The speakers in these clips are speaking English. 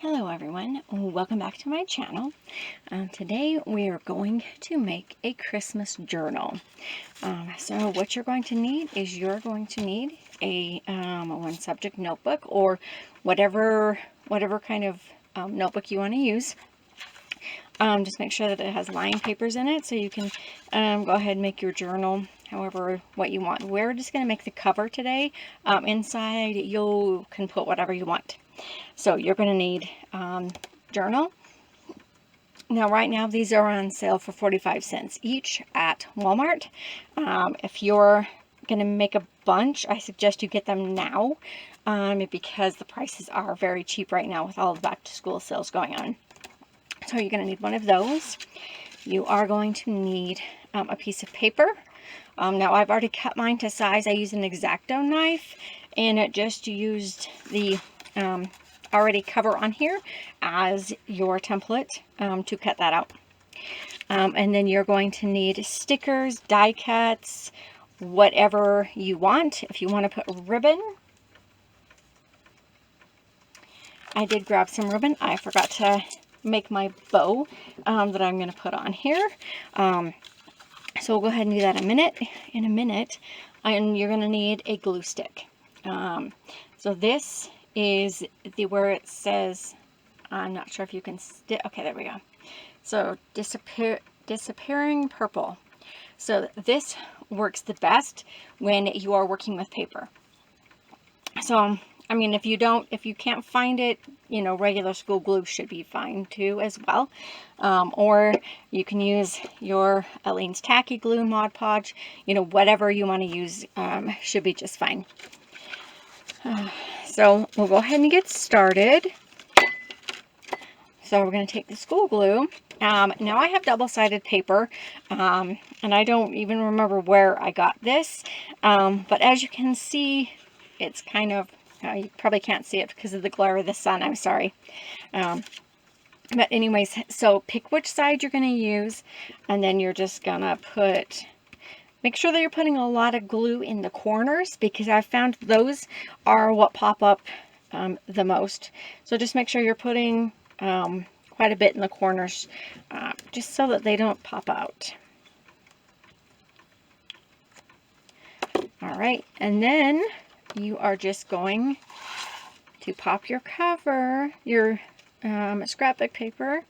Hello everyone, welcome back to my channel. Today we are going to make a Christmas journal. So what you're going to need is you're going to need a one subject notebook or whatever kind of notebook you want to use. Just make sure that it has lined papers in it so you can go ahead and make your journal however what you want. We're just going to make the cover today. Inside you can put whatever you want. So you're going to need journal. Now right now these are on sale for 45 cents each at Walmart. If you're going to make a bunch, I suggest you get them now because the prices are very cheap right now with all the back to school sales going on. So you're going to need one of those. You are going to need a piece of paper. Now I've already cut mine to size. I used an X-Acto knife and it just used the already cover on here as your template to cut that out. And then you're going to need stickers, die cuts, whatever you want. If you want to put ribbon, I did grab some ribbon. I forgot to make my bow that I'm going to put on here. So we'll go ahead and do that in a minute. And you're going to need a glue stick. So this is where it says, I'm not sure if you can, okay, there we go. So disappearing purple. So this works the best when you are working with paper. So, I mean, if you can't find it, you know, regular school glue should be fine too as well. Or you can use your Aleene's Tacky Glue, Mod Podge, you know, whatever you want to use should be just fine. So we'll go ahead and get started. So we're going to take the school glue. Now I have double-sided paper, and I don't even remember where I got this. But as you can see, it's kind of, you probably can't see it because of the glare of the sun, I'm sorry. But anyways, so pick which side you're going to use, and then you're just going to make sure that you're putting a lot of glue in the corners because I've found those are what pop up the most. So just make sure you're putting quite a bit in the corners just so that they don't pop out. All right, and then you are just going to pop your cover, your scrapbook paper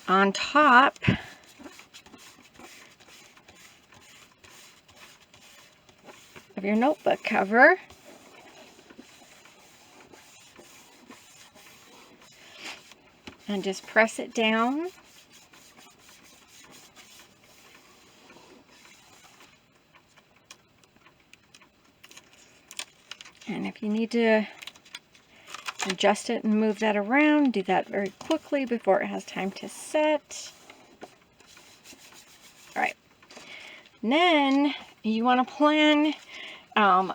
on top of your notebook cover. And just press it down. And if you need to adjust it and move that around, do that very quickly before it has time to set. All right. And then you want to plan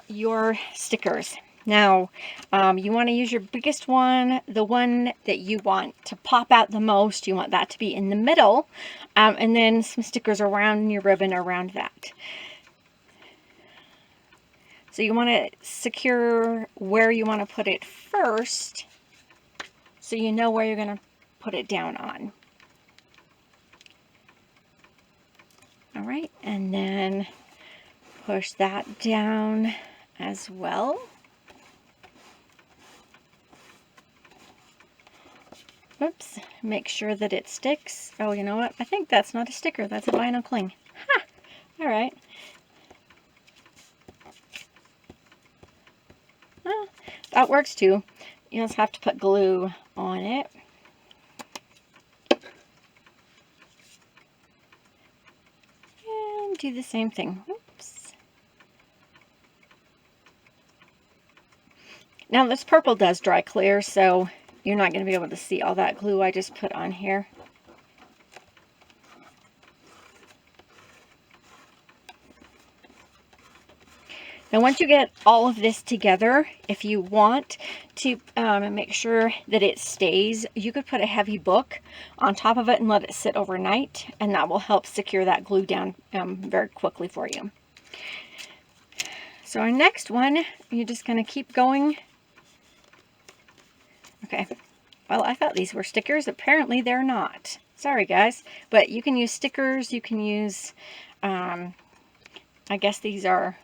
your stickers. Now, you want to use your biggest one, the one that you want to pop out the most. You want that to be in the middle, and then some stickers around your ribbon around that. So you want to secure where you want to put it first, so you know where you're going to put it down on. All right, and then push that down as well. Oops, make sure that it sticks. Oh, you know what? I think that's not a sticker. That's a vinyl cling. Ha! All right. That works too. You just have to put glue on it. And do the same thing. Oops. Now this purple does dry clear, so you're not going to be able to see all that glue I just put on here. Now once you get all of this together, if you want to make sure that it stays, you could put a heavy book on top of it and let it sit overnight, and that will help secure that glue down very quickly for you. So our next one, you're just going to keep going Okay. Well, I thought these were stickers. Apparently they're not. Sorry, guys. But you can use stickers. You can use, I guess these are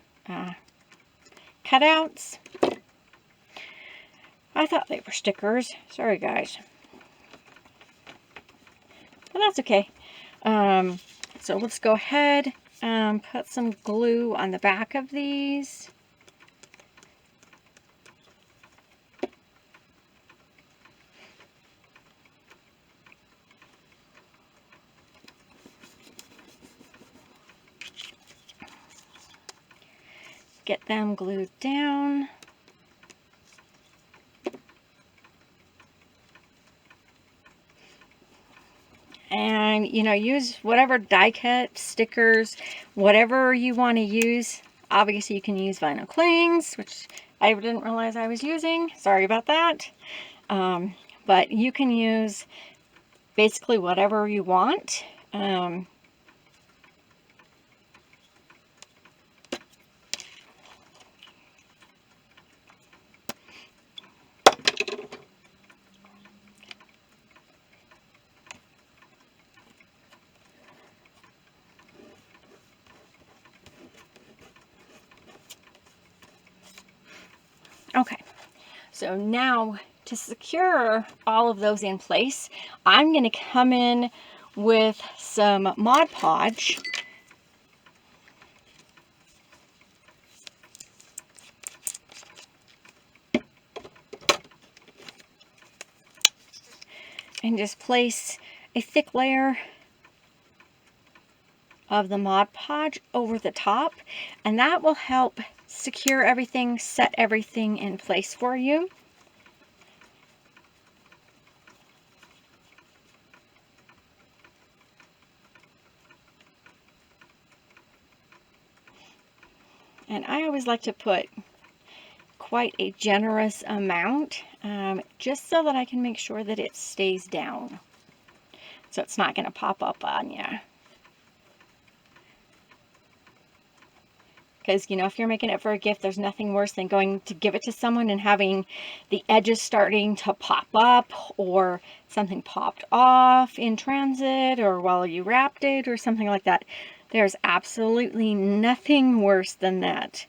cutouts. I thought they were stickers. Sorry, guys. But that's okay. So let's go ahead and put some glue on the back of these. Get them glued down. And, you know, use whatever die cut, stickers, whatever you want to use. Obviously, you can use vinyl clings, which I didn't realize I was using. Sorry about that. But you can use basically whatever you want. Okay, so now to secure all of those in place, I'm going to come in with some Mod Podge. And just place a thick layer of the Mod Podge over the top, and that will help secure everything, set everything in place for you. And I always like to put quite a generous amount, just so that I can make sure that it stays down, so it's not going to pop up on you. Because, you know, if you're making it for a gift, there's nothing worse than going to give it to someone and having the edges starting to pop up, or something popped off in transit or while you wrapped it or something like that. There's absolutely nothing worse than that.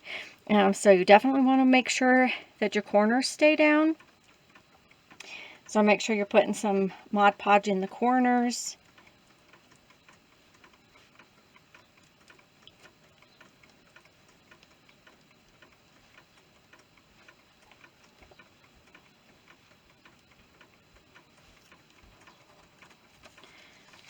So you definitely want to make sure that your corners stay down. So make sure you're putting some Mod Podge in the corners.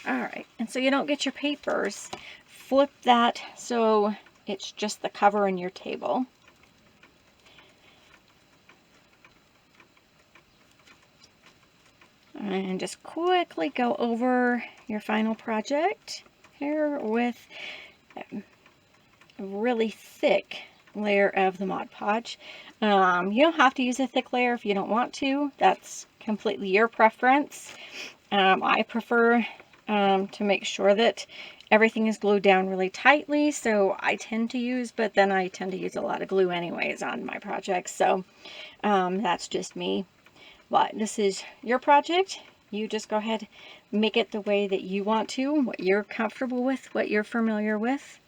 Alright, and so you don't get your papers, flip that so it's just the cover in your table. And just quickly go over your final project here with a really thick layer of the Mod Podge. You don't have to use a thick layer if you don't want to. That's completely your preference. I prefer to make sure that everything is glued down really tightly, so I tend to use, but then I tend to use a lot of glue anyways on my projects, so that's just me. But this is your project. You just go ahead, make it the way that you want to, what you're comfortable with, what you're familiar with.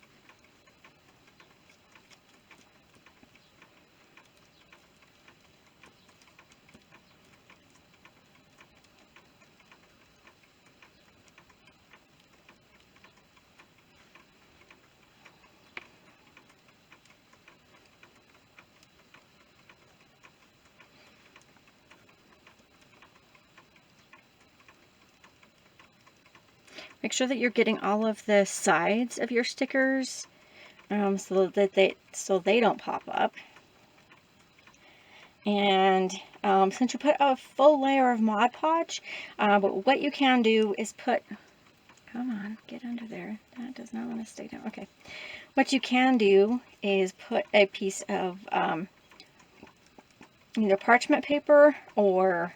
Make sure that you're getting all of the sides of your stickers, so they don't pop up. And since you put a full layer of Mod Podge, but what you can do is put, come on, get under there. That does not want to stay down. Okay. What you can do is put a piece of either parchment paper or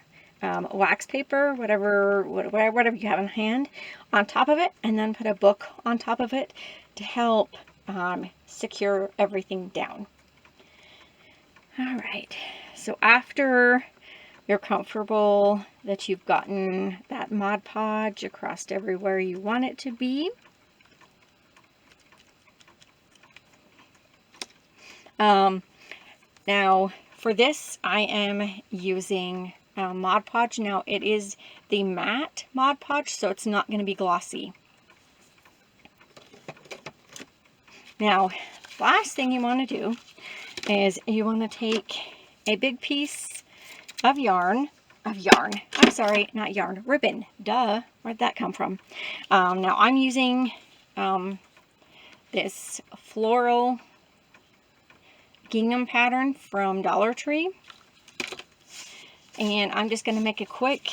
wax paper, whatever you have in hand, on top of it, and then put a book on top of it to help secure everything down. All right, so after you're comfortable that you've gotten that Mod Podge across everywhere you want it to be. Now for this I am using Mod Podge. Now it is the matte Mod Podge, so it's not going to be glossy. Now, last thing you want to do is you want to take a big piece of yarn, I'm sorry, not yarn, ribbon, duh, where'd that come from? Now I'm using this floral gingham pattern from Dollar Tree, and I'm just going to make a quick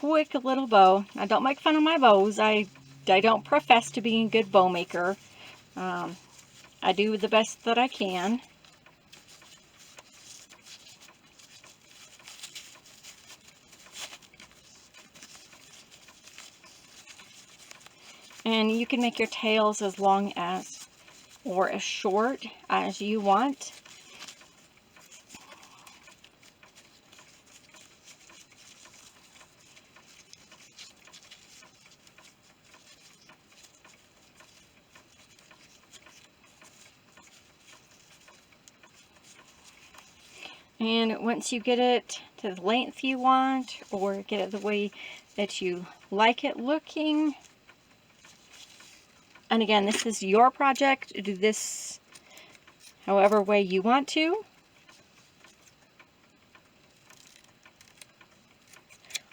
little bow. Now don't make fun of my bows. I don't profess to be a good bow maker. I do the best that I can. And you can make your tails as long as or as short as you want. And once you get it to the length you want, or get it the way that you like it looking, and again, this is your project, do this however way you want to.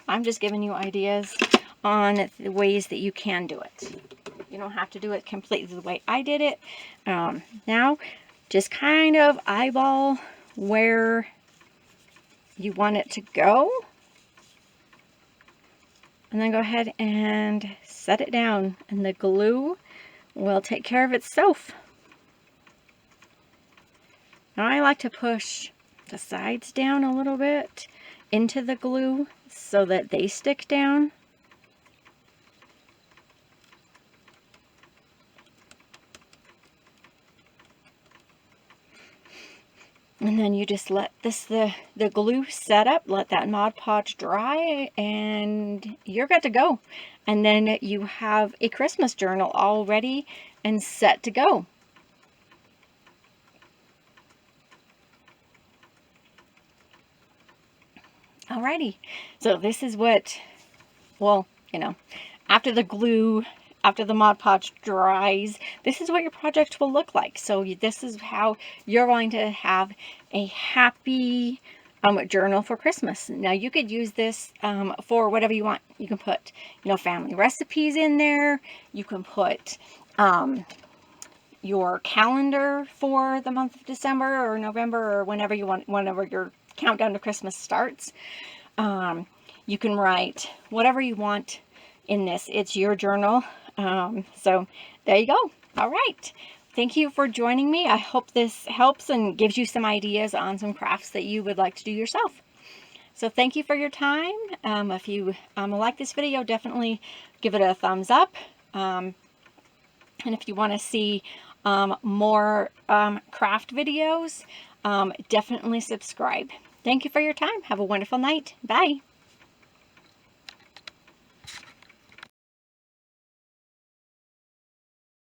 I'm just giving you ideas on the ways that you can do it. You don't have to do it completely the way I did it. Now, just kind of eyeball where you want it to go, and then go ahead and set it down, and the glue will take care of itself. Now I like to push the sides down a little bit into the glue so that they stick down. And then you just let the glue set up, let that Mod Podge dry, and you're good to go. And then you have a Christmas journal all ready and set to go. Alrighty, so this is what, well, you know, after the glue, after the Mod Podge dries, this is what your project will look like. So this is how you're going to have a happy journal for Christmas. Now you could use this for whatever you want. You can put, you know, family recipes in there. You can put your calendar for the month of December or November, or whenever you want, whenever your countdown to Christmas starts. You can write whatever you want in this. It's your journal. So there you go. All right. Thank you for joining me. I hope this helps and gives you some ideas on some crafts that you would like to do yourself. So thank you for your time. If you like this video, definitely give it a thumbs up. And if you want to see more craft videos, definitely subscribe. Thank you for your time. Have a wonderful night. Bye.